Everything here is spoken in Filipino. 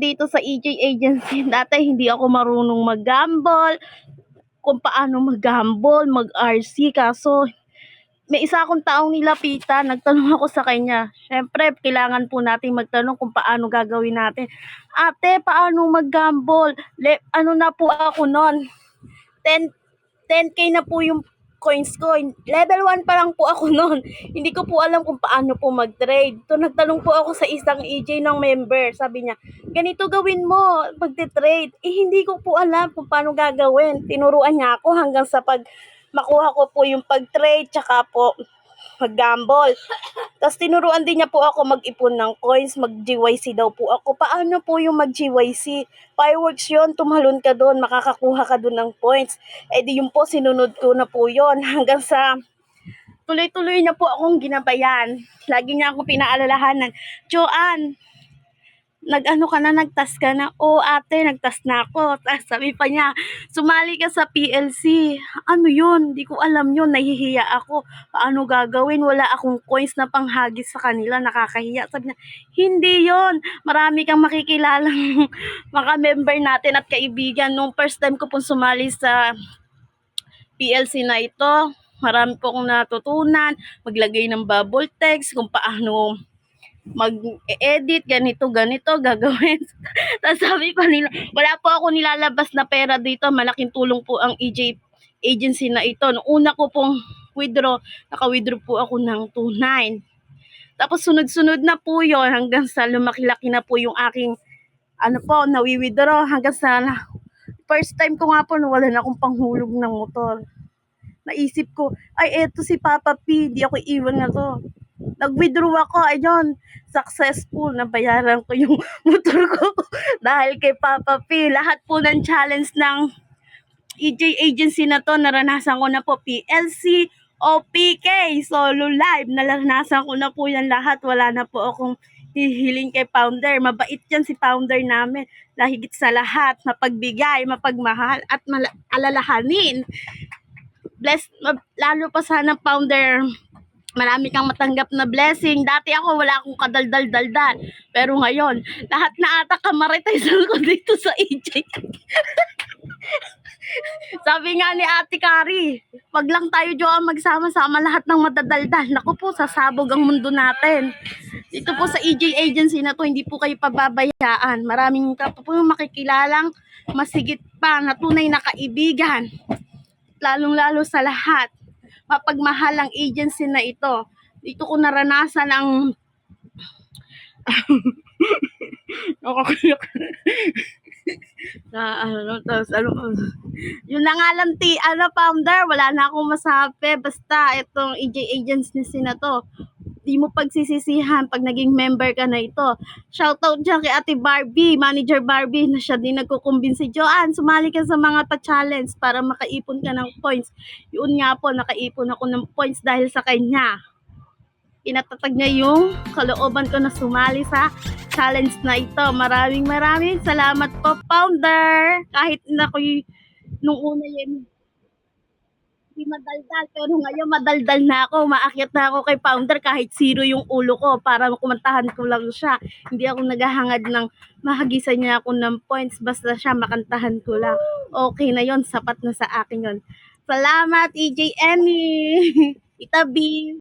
dito sa EJ Agency. Dati hindi ako marunong mag-gamble, kung paano mag-gamble, mag-RC. Kaso may isa akong taong nilapitan, nagtanong ako sa kanya. Syempre, kailangan po natin magtanong kung paano gagawin natin. Ate, paano mag-gamble? Ano na po ako nun? 10K na po yung coins ko. Level 1 pa lang po ako noon. Hindi ko po alam kung paano po mag-trade. So, nagtanong po ako sa isang EJ ng member. Sabi niya, ganito gawin mo, magte-trade. Hindi ko po alam kung paano gagawin. Tinuruan niya ako hanggang sa makuha ko po yung pag-trade, tsaka po mag-gamble. Tapos tinuruan din niya po ako mag-ipon ng coins, mag-GYC daw po ako. Paano po yung mag-GYC? Fireworks yun, tumalon ka doon, makakakuha ka doon ng points. Di yun po, sinunod ko na po yun hanggang sa tuloy-tuloy na po akong ginabayan. Lagi niya akong pinaalalahanan, Joanne, nag-ano ka na, nagtas ka na. Oo ate, nagtas na ako. Tapos sabi pa niya, sumali ka sa PLC. Ano yun? Hindi ko alam yun. Nahihiya ako. Paano gagawin? Wala akong coins na panghagis sa kanila. Nakakahiya. Sabi niya, hindi yun. Marami kang makikilalang mga member natin at kaibigan. Nung first time ko pong sumali sa PLC na ito, marami po akong natutunan. Maglagay ng bubble text, kung paano mag-edit, ganito, gagawin. Tapos sabi pa nila, wala po ako nilalabas na pera dito. Malaking tulong po ang EJ Agency na ito. Noong una ko pong withdraw, naka-withdraw po ako ng 2.9. Tapos sunod-sunod na po yon hanggang sa lumaki-laki na po yung aking nawi-withdraw hanggang sa first time ko nga po wala na akong panghulog ng motor. Naisip ko, ay eto si Papa P, di ako iwan na to. Nag-withdraw ako, ayun, successful, nabayaran ko yung motor ko dahil kay Papa P. Lahat po ng challenge ng EJ Agency na to, naranasan ko na po. PLC, OPK, solo live, naranasan ko na po yan lahat. Wala na po akong hihiling kay Founder. Mabait yan si Founder namin. Higit sa lahat, mapagbigay, mapagmahal, at alalahanin. Lalo pa sana Founder, marami kang matanggap na blessing. Dati ako wala akong kadaldal-daldal. Pero ngayon, lahat na ata kamaritize ko dito sa EJ. Sabi nga ni Ate Kari, wag lang tayo Joanne magsama-sama lahat ng madadaldal. Naku po, sasabog ang mundo natin. Dito po sa EJ Agency na to, hindi po kayo pababayaan. Maraming ka po makikilalang masigit pa na tunay na kaibigan. Lalong-lalo sa lahat, mapagmahal ang agency na ito. Dito ko naranasan ang yun na nga lang Founder, wala na akong masabi. Basta itong EJ Agency na to, di mo pagsisisihan pag naging member ka na ito. Shoutout dyan kay Ate Barbie, Manager Barbie, na siya din nagkukumbinsi, Joanne, sumali ka sa mga pa-challenge para makaipon ka ng points. Yun nga po, nakaipon ako ng points dahil sa kanya. Pinatatag niya yung kalooban ko na sumali sa challenge na ito. Maraming salamat po, Founder. Kahit na ko nung una yun, hindi madaldal, pero ngayon madaldal na ako. Maakyat na ako kay Founder kahit zero yung ulo ko para kumantahan ko lang siya. Hindi ako naghahangad ng mahagisan niya ako ng points, basta siya makantahan ko lang. Okay na yon, sapat na sa akin yon. Salamat, EJ Emmy. Itabi.